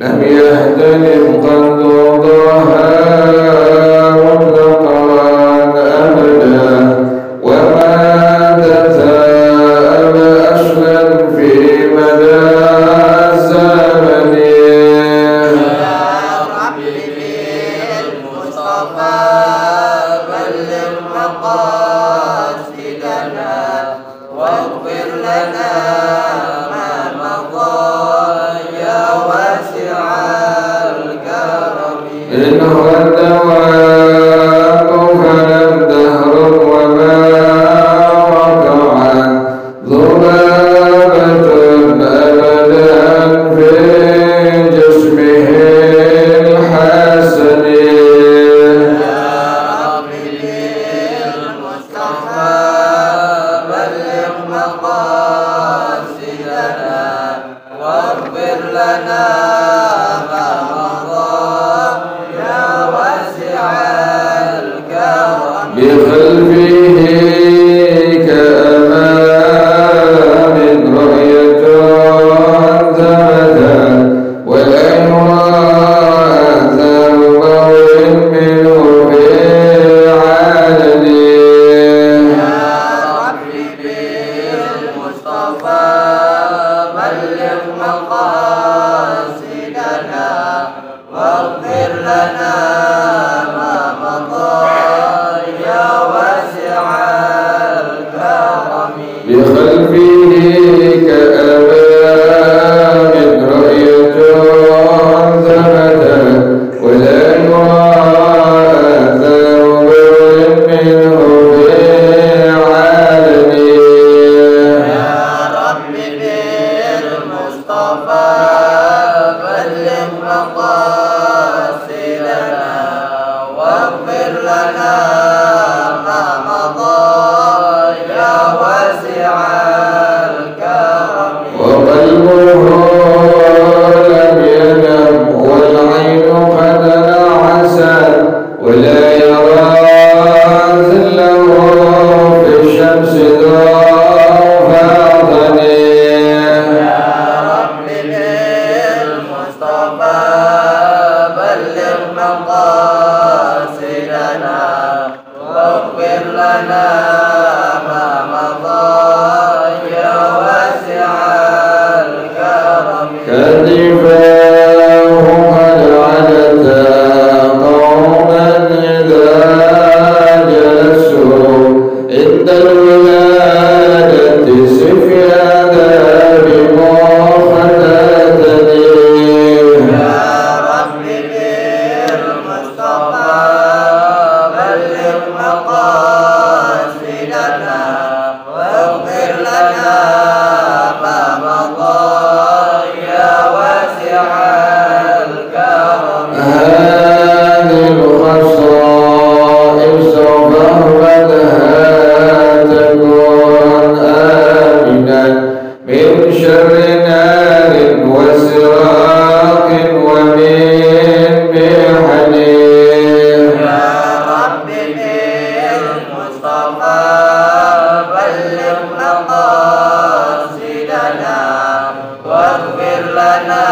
لم يهتدم قد ضاها مطلقا أبدا وما تثاءب أصلا في مدى الزمن إن هو الدواب فلم تهرب وما وقعت ذبابة أبدا في جسمه الحسن يا رب للمصطفى بلغ مقاصدنا واغفر لنا بخلفه كأمام رأية ثمدا ولا يرى أثر ضوء منه في عالمه يا رب بالمصطفى بلغ مقاصدنا واغفر لنا بخلفه كأمام رأية ثمدا ولا يرى أثر ضوء منه في عالمه يا رب بالمصطفى بلغ مقاصدنا واغفر لنا ما مضى يا واسع الكرم وقلبه لم ينم والعين قد نعست ولا يرى ذله في الشمس ضافة يا رب للمصطفى بلغ مقاصدنا واغفر لنا كتفاه قد عدتا قوما إذا جلسوا عند الولادة سفيانا بمخدتني يا رب بالمصطفى بلغ مقاصدنا واغفر لنا ما مضى هذه الخصائص فاحفظها تكون آمنا من شر نار وسراق ومن محن يا رب بالمصطفى بلغ مقاصدنا واغفر لنا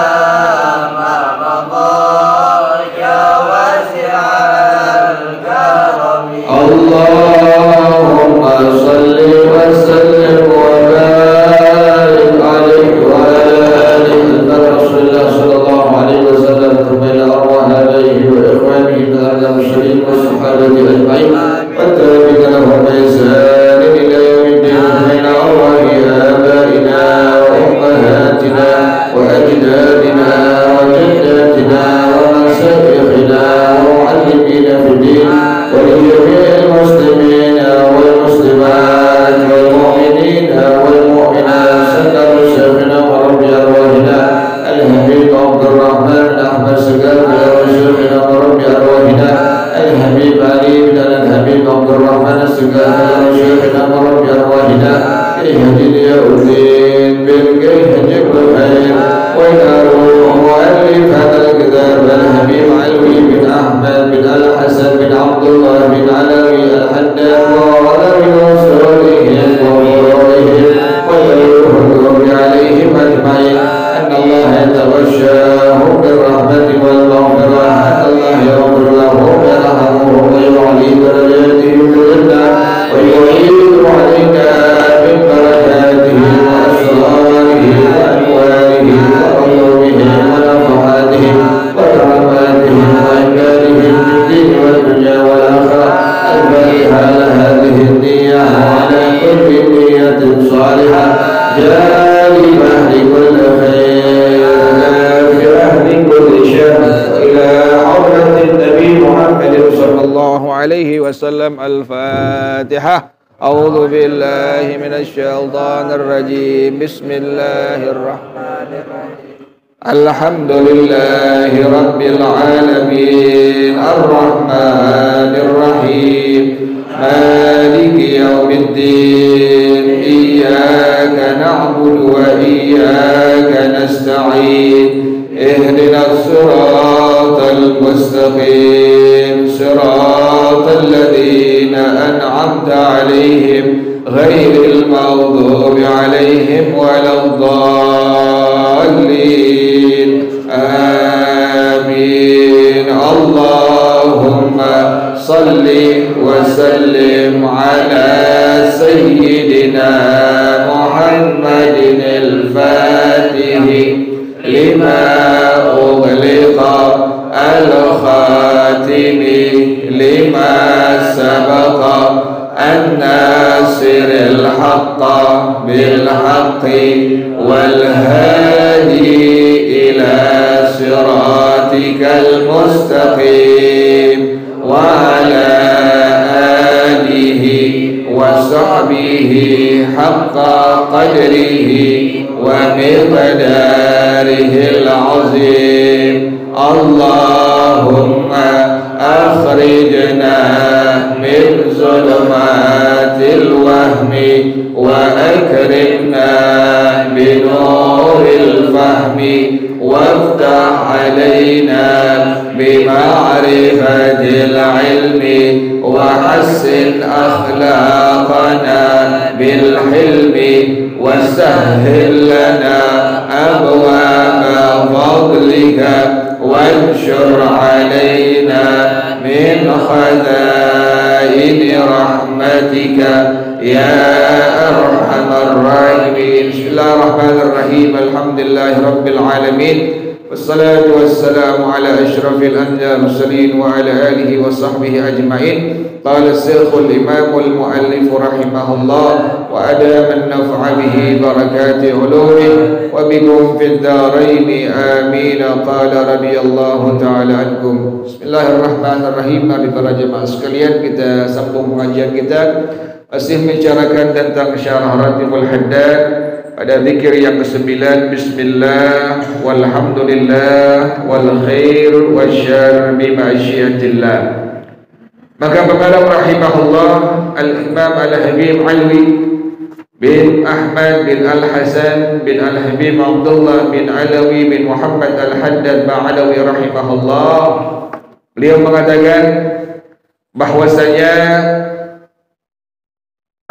اللهم صل وسلم وبارك عليه وعلى آله رسول الله صلى الله عليه وسلم ثم إلى أرواح آبائه وإخوانه من الأعلام الشريف والصحابة أجمعين والتابعين لهم بإحسان إلى يوم الدين من أرواح آبائنا وأمهاتنا وأجدادنا وجداتنا ومشايخنا ومعلمين في الدين ولجميع المسلمين والمسلمات والمؤمنين والمؤمنات سنة شيخنا وربي أرواحنا الحبيب عبد الرحمن أحمد سقاف وشيخنا وربي أرواحنا الحبيب علي بن الحبيب عبد الرحمن السقاف عليه وسلم. الفاتحة. أعوذ بالله من الشيطان الرجيم. بسم الله الرحمن الرحيم. الحمد لله رب العالمين الرحمن الرحيم مالك يوم الدين إياك نعبد وإياك نستعين اهدنا الصراط المستقيم صراط الذين أنعمت عليهم غير المغضوب عليهم ولا الضالين آمين. اللهم صل وسلم على سيدنا محمد الفاتح لما أغلق الخاتم لما سبق الناصر الحق بالحق والهادي إلى صراطك المستقيم وعلى آله وصحبه حق قدره ومقداره العظيم. اللهم أخرجنا من ظلمات الوهم وأكرمنا بنور الفهم وافتح علينا بمعرفة العلم وحسن أخلاقنا بالحلم وسهل لنا أبواب فضلك وانشر علينا من خزائن رحمتك يا أرحم الراحمين. بسم الله الرحمن الرحيم. الحمد لله رب العالمين والصلاة والسلام على أشرف الأنبياء والمرسلين وعلى آله وصحبه أجمعين. قال الشيخ الإمام المؤلف رحمه الله وأدام النفع به بركات علومه وبكم في الدارين آمين. قال رضي الله تعالى عنكم. Bismillahirrahmanirrahim. Mari para jemaah sekalian, kita sambung pengajian kita masih membicarakan tentang syarah Ratibul Haddad pada zikir yang ke-9. Bismillah walhamdulillah wal khair wasyarr bi masyiatillah. Maka pengarang rahimahullah Al-Imam Al-Habib Alwi bin Ahmad bin Al-Hasan bin Al-Habib Abdullah bin Alawi bin Muhammad Al-Haddad Ba'alawi rahimahullah, beliau mengatakan bahwasanya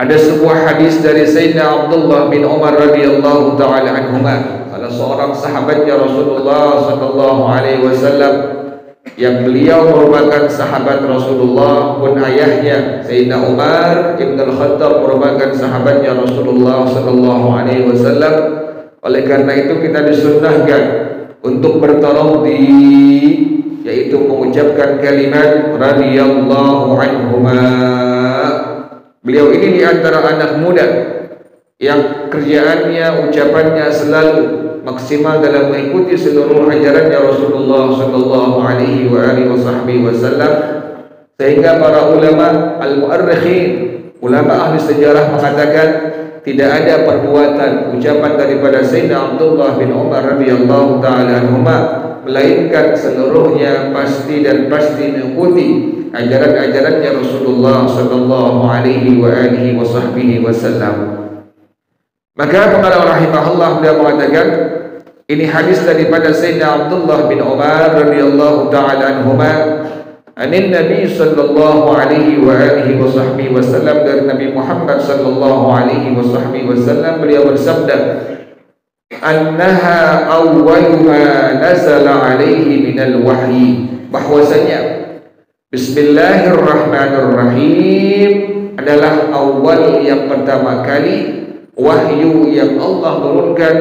ada sebuah hadis dari Sayyidina Abdullah bin Umar radhiyallahu ta'ala anhuma, salah seorang sahabatnya Rasulullah sallallahu alaihi wasallam, yang beliau merupakan sahabat Rasulullah pun ayahnya Sayyidina Umar Ibn Al-Khattab merupakan sahabatnya Rasulullah sallallahu alaihi wasallam. Oleh karena itu kita disunnahkan untuk bertaradhi, yaitu mengucapkan kalimat radhiyallahu anhuma. Beliau ini di antara anak muda yang kerjaannya, ucapannya selalu maksimal dalam mengikuti seluruh ajarannya Rasulullah sallallahu alaihi wasallam, sehingga para ulama al-mu'arrikhin, ulama ahli sejarah mengatakan tidak ada perbuatan ucapan daripada Sayyidina Abdullah bin Umar radhiyallahu taala anhuma melainkan seluruhnya pasti dan pasti mengikuti ajaran-ajarannya Rasulullah sallallahu alaihi wasallam. Maka pengarang rahimahullah beliau mengatakan, ini hadis daripada Sayyidina Abdullah bin Umar radhiyallahu ta'ala anhuma anin Nabi sallallahu alaihi wasallam, dari Nabi Muhammad sallallahu alaihi wasallam, beliau bersabda, annaha awwalu ma nazala alaihi minal wahyi, bahwasanya Bismillahirrahmanirrahim adalah awal yang pertama kali wahyu yang Allah turunkan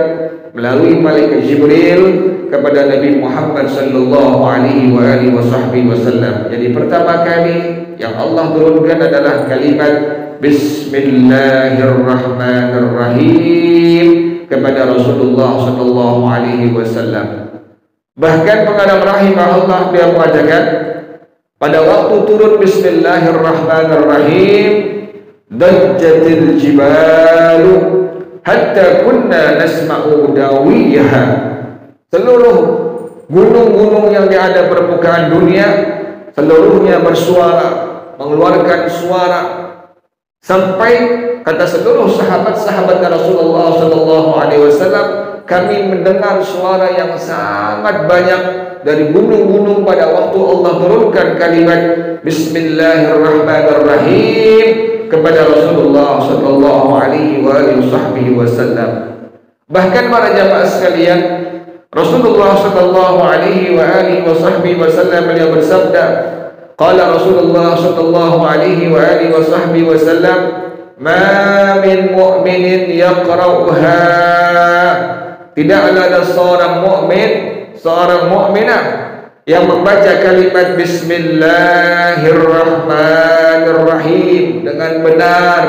melalui malaikat Jibril kepada Nabi Muhammad sallallahu alaihi wasallam. Jadi pertama kali yang Allah turunkan adalah kalimat Bismillahirrahmanirrahim kepada Rasulullah sallallahu alaihi wasallam. Bahkan pengarang rahimahullah dia mengatakan pada waktu turun Bismillahirrahmanirrahim, dajjatil jibalu hatta kunna nasma'u dawiyaha. Seluruh gunung-gunung yang ada permukaan dunia seluruhnya bersuara, mengeluarkan suara, sampai kata seluruh sahabat-sahabat Rasulullah SAW, kami mendengar suara yang sangat banyak dari gunung-gunung pada waktu Allah turunkan kalimat Bismillahirrahmanirrahim kepada Rasulullah SAW. Bahkan para jamaah sekalian, Rasulullah SAW beliau bersabda, qala Rasulullah SAW, ma min mu'minin yaqra'uha, tidaklah ada seorang mukmin, seorang mukminah yang membaca kalimat Bismillahirrahmanirrahim dengan benar,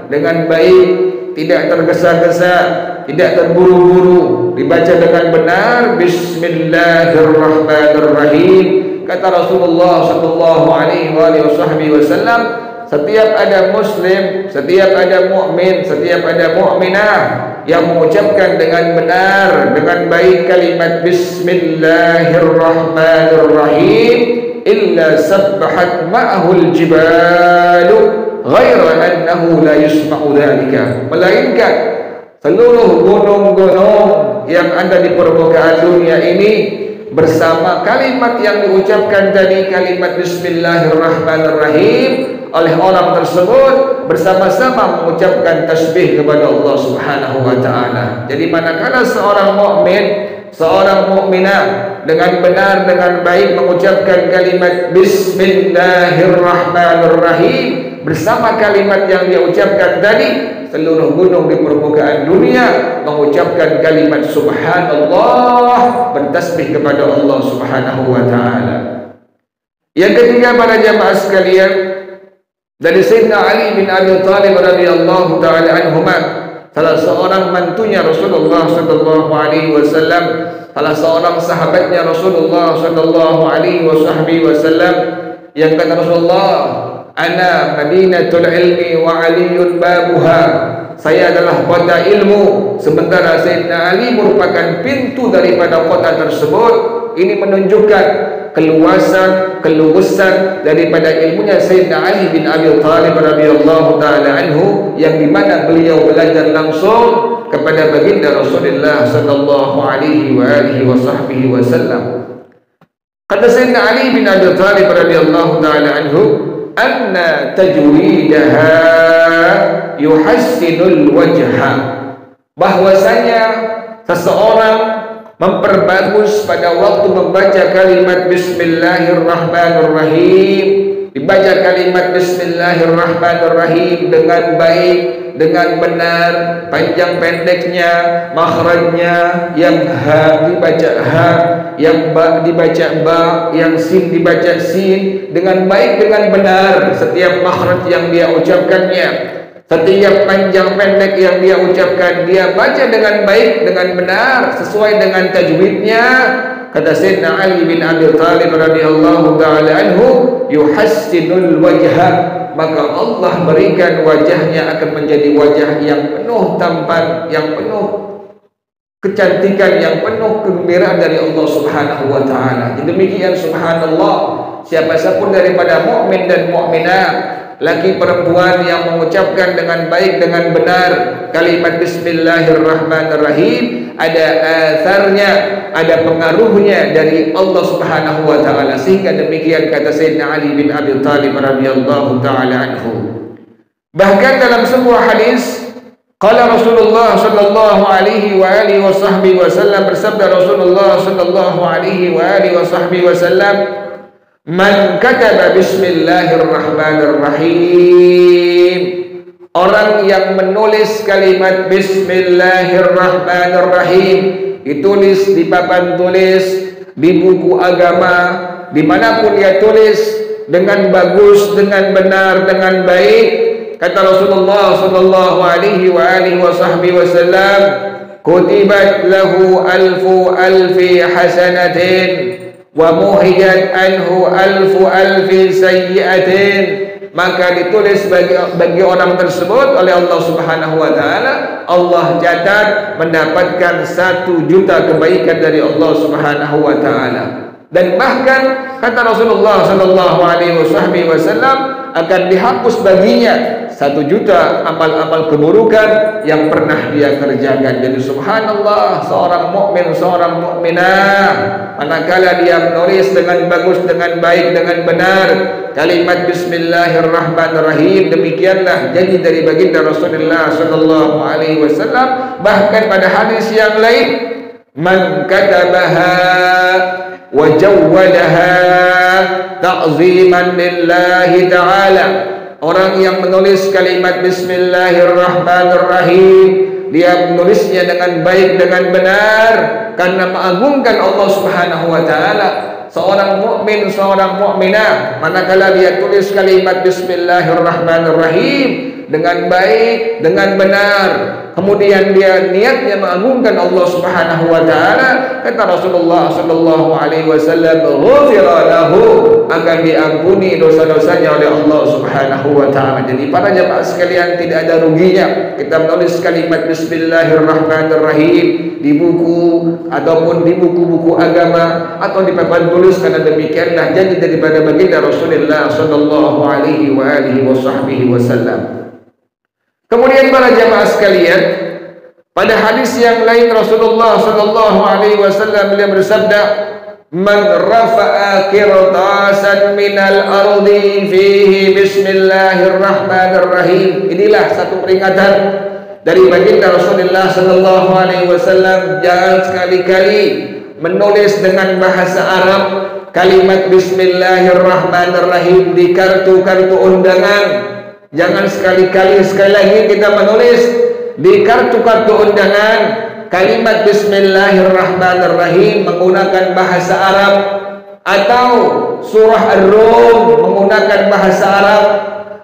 dengan baik, tidak tergesa-gesa, tidak terburu-buru, dibaca dengan benar Bismillahirrahmanirrahim. Kata Rasulullah SAW, setiap ada muslim, setiap ada mukmin, setiap ada mukminah yang mengucapkan dengan benar, dengan baik kalimat Bismillahirrahmanirrahim, illa sabbahat ma'ahul jibalu ghaira annahu la yusma'u dhalika, melainkan seluruh gunung-gunung yang ada di permukaan dunia ini bersama kalimat yang diucapkan tadi, kalimat Bismillahirrahmanirrahim, oleh orang tersebut bersama-sama mengucapkan tasbih kepada Allah Subhanahu wa taala. Jadi manakala seorang mukmin, seorang mukminah dengan benar, dengan baik mengucapkan kalimat Bismillahirrahmanirrahim bersama kalimat yang dia ucapkan tadi, seluruh gunung di permukaan dunia mengucapkan kalimat Subhanallah, bertasbih kepada Allah Subhanahu wa taala. Yang ketiga para jamaah sekalian, dari Sayyidina Ali bin Abi Thalib radhiyallahu taala anhuma, salah seorang mantunya Rasulullah sallallahu alaihi wasallam, salah seorang sahabatnya Rasulullah sallallahu alaihi wasallam, yang kata Rasulullah, ana madinatul ilmi wa aliyun babuha, saya adalah kota ilmu, sementara Sayyidina Ali merupakan pintu daripada kota tersebut. Ini menunjukkan keluasan, keluasan daripada ilmunya Sayyidina Ali bin Abi Thalib radhiyallahu taala anhu, yang dimana beliau belajar langsung kepada baginda Rasulullah sallallahu alaihi wasallam. Kata Sayyidina Ali bin Abi Thalib radhiyallahu taala anhu, anna tajwidaha yuhassinul wajha, bahwasanya seseorang memperbagus pada waktu membaca kalimat Bismillahirrahmanirrahim, dibaca kalimat Bismillahirrahmanirrahim dengan baik, dengan benar, panjang pendeknya, makhrajnya, yang ha dibaca ha, yang ba dibaca ba, yang sin dibaca sin, dengan baik, dengan benar setiap makhraj yang dia ucapkannya, setiap panjang pendek yang dia ucapkan dia baca dengan baik, dengan benar, sesuai dengan tajwidnya. Kata Sayyidina Ali bin Abi Thalib radhiyallahu taala anhu, yuhassinul wajha, maka Allah berikan wajahnya akan menjadi wajah yang penuh tampan, yang penuh kecantikan, yang penuh kegembiraan dari Allah Subhanahu wa taala. Demikian subhanallah, siapa pun daripada mukmin dan mukminah, laki perempuan yang mengucapkan dengan baik, dengan benar kalimat Bismillahirrahmanirrahim, ada atharnya, ada pengaruhnya dari Allah Subhanahu wa taala. Sehingga demikian kata Sayyidina Ali bin Abi Thalib radhiyallahu taala anhu. Bahkan dalam sebuah hadis, qala Rasulullah sallallahu alaihi wa alihi wasallam, bersabda Rasulullah sallallahu alaihi wa alihi wasallam, man kataba Bismillahirrahmanirrahim, orang yang menulis kalimat Bismillahirrahmanirrahim, ditulis di papan tulis, di buku agama, dimanapun dia tulis dengan bagus, dengan benar, dengan baik. Kata Rasulullah sallallahu alaihi wa alihi wasallam, kutibat lahu alfi hasanatin, wa muhiyat anhu alfi sayyi'atin, maka ditulis bagi orang tersebut oleh Allah Subhanahu wa taala, Allah catat mendapatkan 1 juta kebaikan dari Allah Subhanahu wa taala. Dan bahkan kata Rasulullah sallallahu alaihi wasallam, akan dihapus baginya 1 juta amal-amal keburukan yang pernah dia kerjakan. Jadi subhanallah, seorang mukmin, seorang mukminah, manakala dia menulis dengan bagus, dengan baik, dengan benar kalimat bismillahirrahmanirrahim, demikianlah janji dari baginda Rasulullah sallallahu alaihi wasallam. Bahkan pada hadis yang lain, man katabaha wa jawwadaha ta'ziman lillahi ta'ala, orang yang menulis kalimat bismillahirrahmanirrahim, dia menulisnya dengan baik, dengan benar, karena mengagungkan Allah Subhanahu wa taala. Seorang mukmin, seorang mukminah, manakala dia tulis kalimat bismillahirrahmanirrahim dengan baik, dengan benar, kemudian dia niatnya mengagungkan Allah Subhanahu wa taala, kata Rasulullah sallallahu alaihi wasallam, ghufira lahu, akan diampuni dosa-dosanya oleh Allah Subhanahu wa taala. Jadi para jemaah sekalian, tidak ada ruginya kita menulis kalimat bismillahirrahmanirrahim di buku ataupun di buku-buku agama atau di papan tulis, karena demikianlah janji daripada baginda Rasulullah sallallahu alaihi wasallam. Kemudian para jemaah sekalian, pada hadis yang lain Rasulullah sallallahu alaihi wasallam beliau bersabda, man rafa'a qirtasan minal ardi fihi bismillahirrahmanirrahim. Inilah satu peringatan dari baginda Rasulullah sallallahu alaihi wasallam, jangan sekali-kali menulis dengan bahasa Arab kalimat bismillahirrahmanirrahim di kartu-kartu undangan. Jangan sekali-kali, sekali lagi kita menulis di kartu-kartu undangan kalimat bismillahirrahmanirrahim menggunakan bahasa Arab, atau surah Ar-Rum menggunakan bahasa Arab,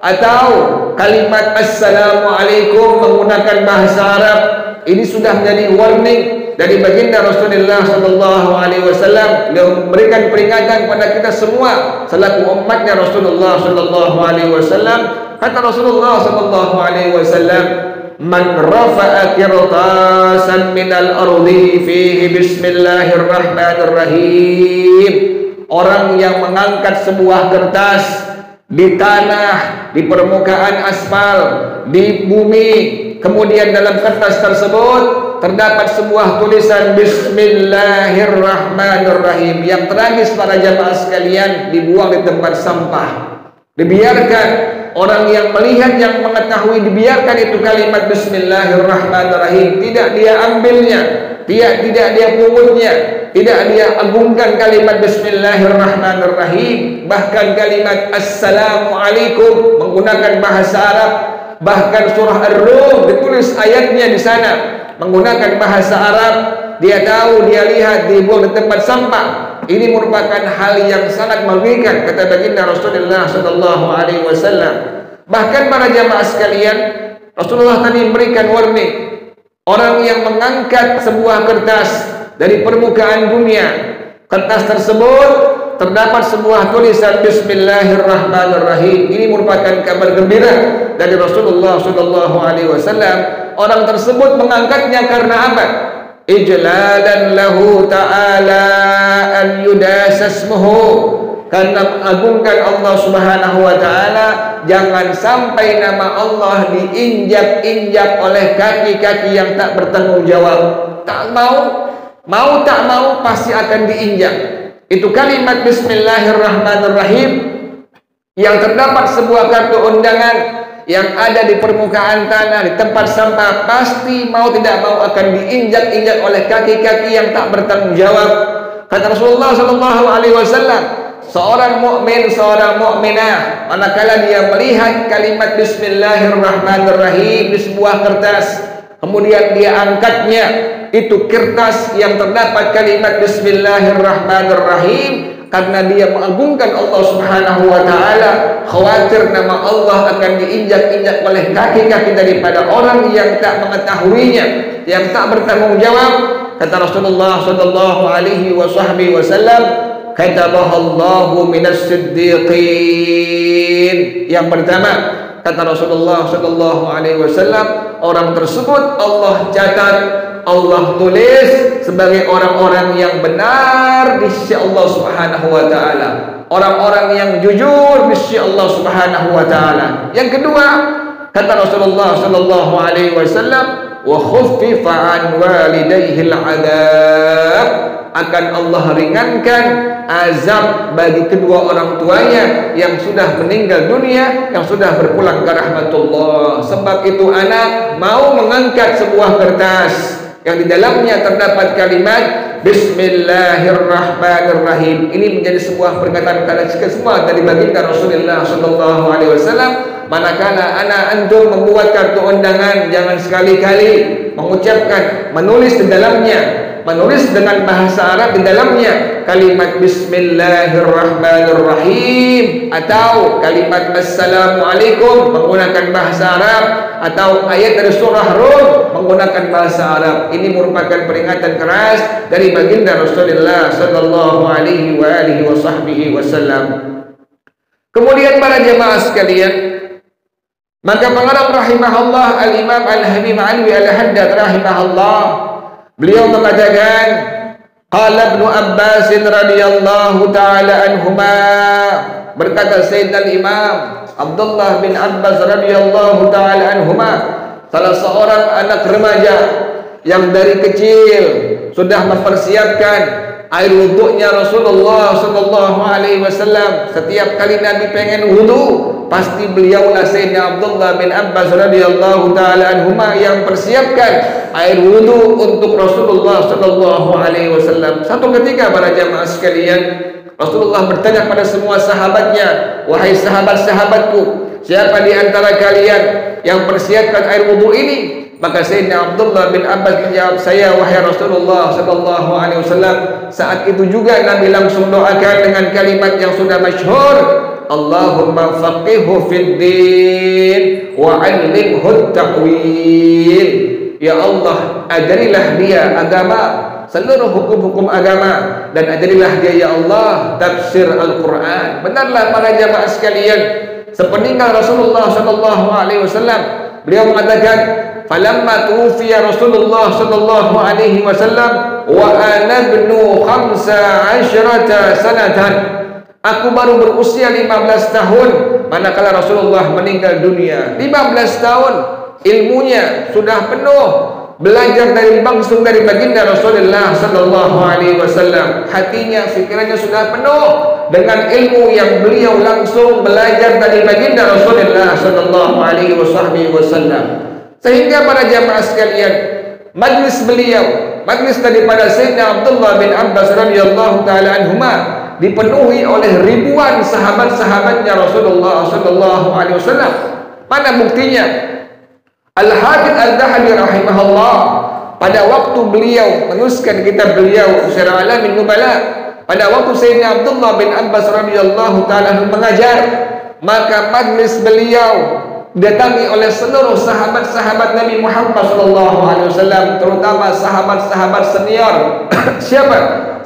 atau kalimat assalamualaikum menggunakan bahasa Arab. Ini sudah menjadi warning dari baginda Rasulullah sallallahu alaihi wasallam, beliau memberikan peringatan kepada kita semua selaku umatnya Rasulullah sallallahu alaihi wasallam. Kata Rasulullah sallallahu alaihi wasallam, man rafa'a qirtasan minal ardi fihi bismillahirrahmanirrahim, orang yang mengangkat sebuah kertas di tanah, di permukaan aspal, di bumi, kemudian dalam kertas tersebut terdapat sebuah tulisan bismillahirrahmanirrahim. Yang tragis para jamaah sekalian, dibuang di tempat sampah, dibiarkan orang yang melihat, yang mengetahui, dibiarkan itu kalimat bismillahirrahmanirrahim, tidak dia ambilnya, tidak dia pungutnya, tidak dia agungkan kalimat bismillahirrahmanirrahim. Bahkan kalimat assalamualaikum menggunakan bahasa Arab, bahkan surah Ar-Rum ditulis ayatnya di sana menggunakan bahasa Arab, dia tahu, dia lihat, dibuang di tempat sampah. Ini merupakan hal yang sangat merugikan, kata baginda Rasulullah sallallahu alaihi wasallam. Bahkan para jamaah sekalian, Rasulullah tadi memberikan warning, orang yang mengangkat sebuah kertas dari permukaan dunia, kertas tersebut terdapat sebuah tulisan bismillahirrahmanirrahim. Ini merupakan kabar gembira dari Rasulullah sallallahu alaihi wasallam. Orang tersebut mengangkatnya karena apa? Ijlalan lahu ta'ala an yudasasmuhu, karena mengagungkan Allah Subhanahu wa taala, jangan sampai nama Allah diinjak-injak oleh kaki-kaki yang tak bertanggung jawab. Tak mau tak mau pasti akan diinjak. Itu kalimat bismillahirrahmanirrahim yang terdapat sebuah kartu undangan yang ada di permukaan tanah, di tempat sampah, pasti mau tidak mau akan diinjak-injak oleh kaki-kaki yang tak bertanggung jawab. Kata Rasulullah sallallahu alaihi wasallam, seorang mukmin, seorang mukminah, manakala dia melihat kalimat bismillahirrahmanirrahim di sebuah kertas, kemudian dia angkatnya, itu kertas yang terdapat kalimat bismillahirrahmanirrahim, karena dia mengagungkan Allah Subhanahu wa taala, khawatir nama Allah akan diinjak-injak oleh kaki-kaki daripada orang yang tak mengetahuinya, yang tak bertanggung jawab. Kata Rasulullah sallallahu alaihi wasallam, katabahallahu minas siddiqin. Yang pertama, kata Rasulullah sallallahu alaihi wasallam, orang tersebut Allah catat, Allah tulis sebagai orang-orang yang benar di sisi Allah Subhanahu wa taala, orang-orang yang jujur di sisi Allah Subhanahu wa taala. Yang kedua, kata Rasulullah sallallahu alaihi wasallam, wa khuffifa an walidayhi al-'adzab, akan Allah ringankan azab bagi kedua orang tuanya yang sudah meninggal dunia, yang sudah berpulang ke rahmatullah. Sebab itu anak mau mengangkat sebuah kertas yang di dalamnya terdapat kalimat Bismillahirrahmanirrahim. Ini menjadi sebuah perkataan semua dari baginda Rasulullah sallallahu alaihi wasallam. Manakala anak antum membuat kartu undangan, jangan sekali-kali mengucapkan, menulis di dalamnya, menulis dengan bahasa Arab di dalamnya kalimat Bismillahirrahmanirrahim atau kalimat Assalamualaikum menggunakan bahasa Arab, atau ayat dari surah Rum menggunakan bahasa Arab. Ini merupakan peringatan keras dari baginda Rasulullah sallallahu alaihi wasallam. Kemudian para jemaah sekalian, maka pengarang rahimahullah Al-Imam Al-Habib Alwi Al-Haddad rahimahullah, beliau mengatakan, qala Ibnu Abbas radhiyallahu taala anhuma, berkata Sayyidina Imam Abdullah bin Abbas radhiyallahu taala anhuma, salah seorang anak remaja yang dari kecil sudah mempersiapkan air wudhunya Rasulullah sallallahu alaihi wasallam. Setiap kali Nabi pengen wudhu, pasti beliaulah Sayyidina Abdullah bin Abbas radhiyallahu taala anhuma yang persiapkan air wudhu untuk Rasulullah sallallahu alaihi wasallam. Satu ketika para jamaah sekalian, Rasulullah bertanya pada semua sahabatnya, wahai sahabat-sahabatku, siapa di antara kalian yang persiapkan air wudhu ini? Maka Sayyidina Abdullah bin Abbas menjawab, saya wahai Rasulullah sallallahu alaihi wasallam. Saat itu juga Nabi langsung doakan dengan kalimat yang sudah masyhur, Allahumma faqihhu fid din wa 'allimhu ta'wil. Ya Allah, ajarilah dia agama, seluruh hukum-hukum agama, dan ajarilah dia ya Allah tafsir Al-Qur'an. Benarlah para jamaah sekalian, sepeninggal Rasulullah sallallahu alaihi wasallam, beliau mengatakan, falamma tuwfiya Rasulullah sallallahu alaihi wasallam wa ana ibnu 15 sanatan, aku baru berusia 15 tahun manakala Rasulullah meninggal dunia. 15 tahun ilmunya sudah penuh, belajar langsung dari baginda Rasulullah sallallahu alaihi wasallam. Hatinya, pikirannya sudah penuh dengan ilmu yang beliau langsung belajar dari baginda Rasulullah sallallahu alaihi wasallam. Sehingga para jamaah sekalian, majlis beliau, majlis daripada Sayyidina Abdullah bin Abbas radhiyallahu taala anhuma dipenuhi oleh ribuan sahabat-sahabatnya Rasulullah sallallahu alaihi wasallam. Mana buktinya? Al-Hafidz Al-Dhahabi rahimahullah, pada waktu beliau menuliskan kitab beliau Syiar A'lamin Nubala, pada waktu Sayyidina Abdullah bin Abbas radhiyallahu taala mengajar, maka majlis beliau datangi oleh seluruh sahabat-sahabat Nabi Muhammad SAW, terutama sahabat-sahabat senior. Siapa?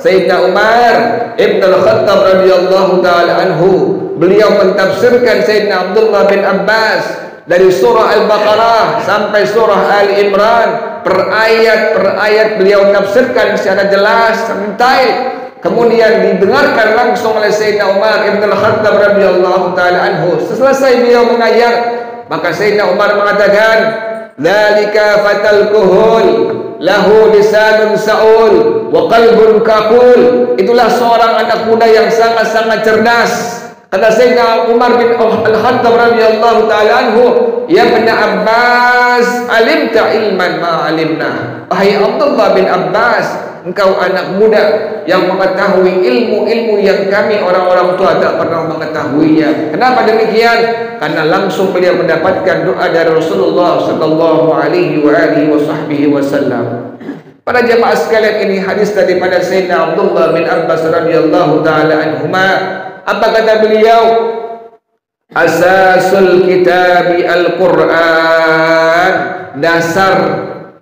Sayyidina Umar Ibn Al-Khattab radhiyallahu ta'ala anhu. Beliau mentafsirkan Sayyidina Abdullah bin Abbas dari surah Al-Baqarah sampai surah Al-Imran, per ayat beliau tafsirkan secara jelas, santai. Kemudian didengarkan langsung oleh Sayyidina Umar Ibn Al-Khattab radhiyallahu ta'ala anhu. Selesai beliau mengajar, maka Sayyidina Umar mengatakan, dzalika fatal kuhul lahu lisanun sa'ul wa qalbun kaqul. Itulah seorang anak muda yang sangat-sangat cerdas. Kata Sayyidina Umar bin Al-Khattab radhiyallahu ta'ala anhu, ya Ibn Abbas, alimta ilman ma alimna. Wahai Abdullah bin Abbas, engkau anak muda yang mengetahui ilmu-ilmu yang kami orang-orang tua tak pernah mengetahuinya. Kenapa demikian? Karena langsung beliau mendapatkan doa dari Rasulullah sallallahu alaihi wasallam. Para jemaah sekalian, ini hadis daripada Sayyidina Abdullah bin Abbas radhiyallahu taala anhuma. Apa kata beliau? Asasul kitabi Al-Qur'an, dasar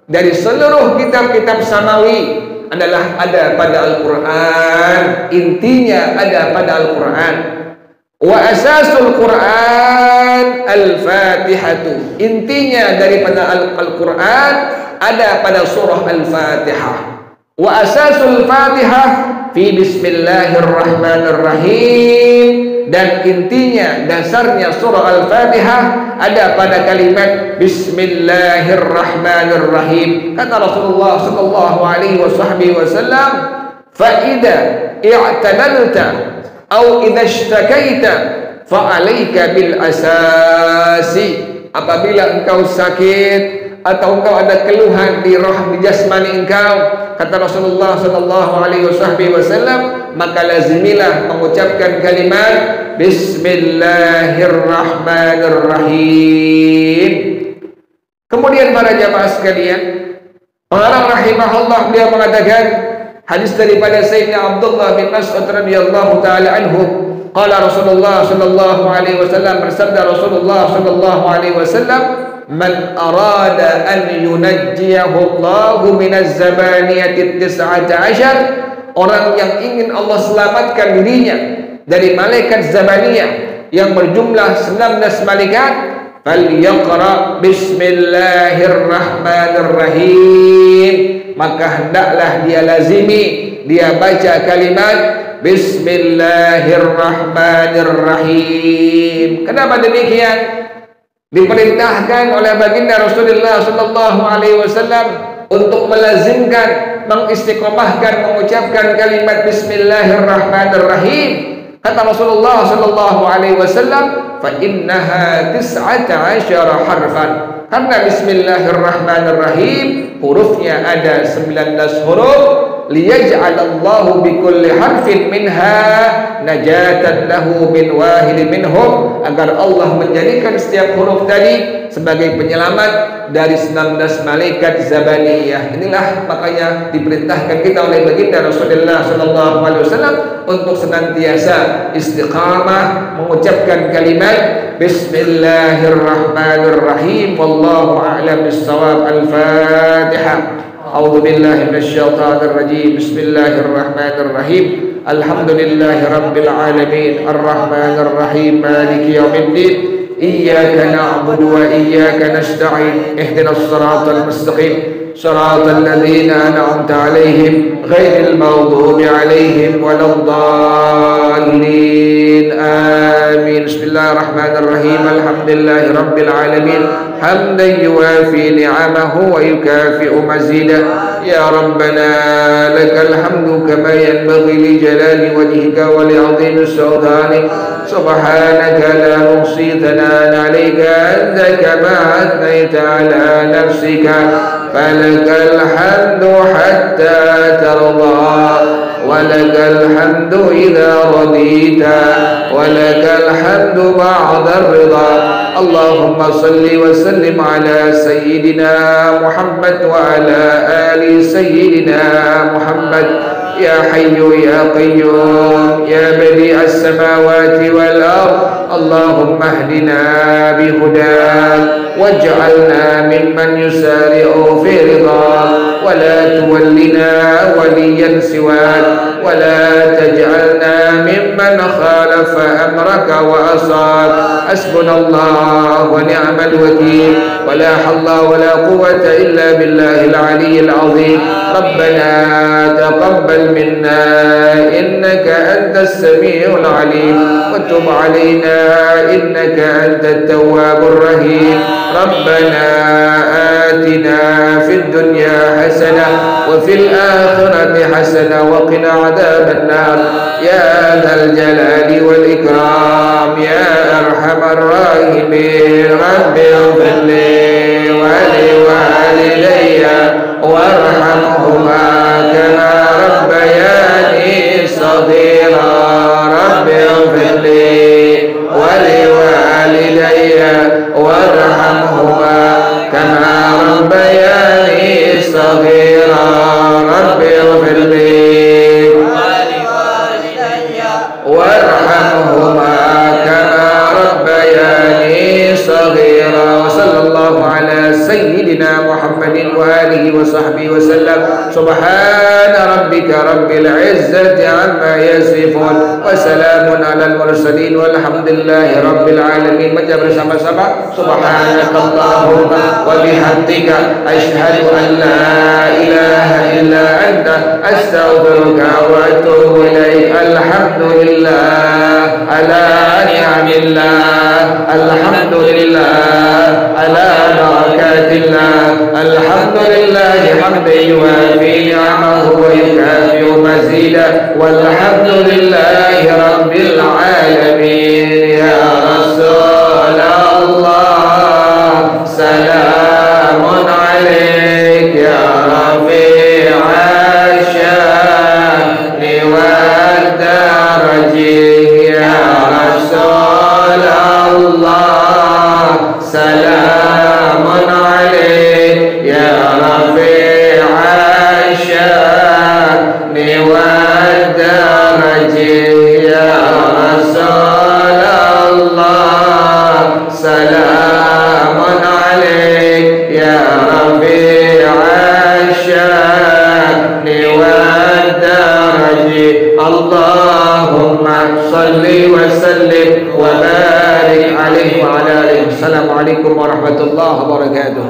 dari seluruh kitab-kitab samawi adalah ada pada Al-Quran. Intinya ada pada Al-Quran. Wa asasul Quran al-Fatihatu. Intinya daripada Al-Quran ada pada surah Al-Fatihah. Wa asasul Fatihah fi Bismillahirrahmanirrahim. Dan intinya, dasarnya surah Al-Fatihah ada pada kalimat Bismillahirrahmanirrahim. Kata Rasulullah sallallahu alaihi wasallam, fa idza i'tadalta aw idza ishtakaita fa 'alaika bil asasi. Apabila engkau sakit atau engkau ada keluhan di roh, di jasmani engkau, kata Rasulullah sallallahu alaihi wasallam, maka lazimilah mengucapkan kalimat Bismillahirrahmanirrahim. Kemudian para jamaah sekalian, pengarang rahimahullah beliau mengatakan hadis daripada Sayyidina Abdullah bin Mas'ud radhiyallahu taala anhu, qala Rasulullah sallallahu alaihi wasallam, bersabda Rasulullah sallallahu alaihi wasallam, man arada an yunajjiyahu Allahu minaz zabaniyati 19, orang yang ingin Allah selamatkan dirinya dari malaikat zabaniyah yang berjumlah 19 malaikat, falyaqra bismillahirrahmanirrahim, maka hendaklah dia lazimi, dia baca kalimat bismillahirrahmanirrahim. Kenapa demikian? Diperintahkan oleh baginda Rasulullah sallallahu alaihi wasallam untuk melazimkan, mengistiqomahkan mengucapkan kalimat bismillahirrahmanirrahim. Kata Rasulullah sallallahu alaihi wasallam, fa innaha 19 harfan. Karena bismillahirrahmanirrahim hurufnya ada 19 huruf, liyaj'alallahu bikulli harfin minha najatan lahu min wahid minhum, agar Allah menjadikan setiap huruf tadi sebagai penyelamat dari 19 malaikat zabaniyah. Inilah makanya diperintahkan kita oleh baginda Rasulullah sallallahu alaihi wasallam untuk senantiasa istiqamah mengucapkan kalimat bismillahirrahmanirrahim. Wallahu a'lam bis-shawab. Al-Fatihah. A'udzu billahi minasyaitonir rajim. Bismillahirrahmanirrahim. Alhamdulillahi rabbil alamin. Arrahmanir rahim. Maliki yaumiddin. Iyyaka na'budu wa iyyaka nasta'in. Ihdinas siratal mustaqim. Shiratal ladzina an'amta 'alaihim ghairil maghdubi 'alaihim waladdallin. Amin. Bismillahirrahmanirrahim. Alhamdulillahi rabbil alamin. Hamdan yuwafi ni'amahu wa yukafi'u mazidah. Ya Rabbana lakal hamdu kama yanbaghi li jalali wajhika wa li 'azimi sultanik. Subhanaka la nuhsi thanan 'alaika anta kama athnayta 'ala nafsika. Falakal hamdu hatta tarda, walakal hamdu idza radita, walakal hamdu ba'da ridha. Allahumma salli wa sallim ala sayyidina Muhammad wa ala ali sayyidina Muhammad. Ya Hayyu ya Qayyum ya Badi'as samawati wal ard. Allahumma hdina bihudak waj'alna mimman yusari'u fi ridha, wa la tuwallina waliyan siwak, wa la taj'alna mimman khalafa amraka wa asab. Hasbunallah wa ni'mal wakil, wa la hawla wa la quwwata illa billahil aliyyil azim. Rabbana taqabbal minna innaka antas samiul alim, wa tub alaina innaka antat tawwabur rahim. Rabbana atina fid dunya hasanah wa fil akhirati hasanah wa qina adzaban nar. Ya dzal jalali wal ikram ya arhamar rahimin. Rabbighfirli wa li walidayya warhamhuma kama rabbayani saghira. Rabbighfirli wa li walidayya warhamhuma kama rabbayani saghira. Rabbighfirli warhamhuma kama rabbayani saghira. Wa sallallahu ala سيدنا محمد وآله وصحبه وسلم. سبحان ربك رب العزة عما يصفون وسلام على المرسلين والحمد لله رب العالمين. Baca bersama-sama. Subhanakallahumma wa bihamdika asyhadu an la ilaha illa anta astaghfiruka wa atubu ilaik. Alhamdulillah ala ni'amillah, alhamdulillah ala barakatillah, alhamdulillah hamdan yuwafi ni'amahu wa yukafi'u mazidah, walhamdulillahi rabbil alamin. Ya Rasulullah salamun alaik ya rafi'al sya'ni wad darajih. Ya Rasulullah salamun alaik ya rafi'al sya'ni wad darajih. Ya Rasulullah salamun alaik ya rafi'al sya'ni wad darajih. Allahumma salli wa sallim wa barik alaihi wa ala alihi. Assalamualaikum warahmatullahi wabarakatuh.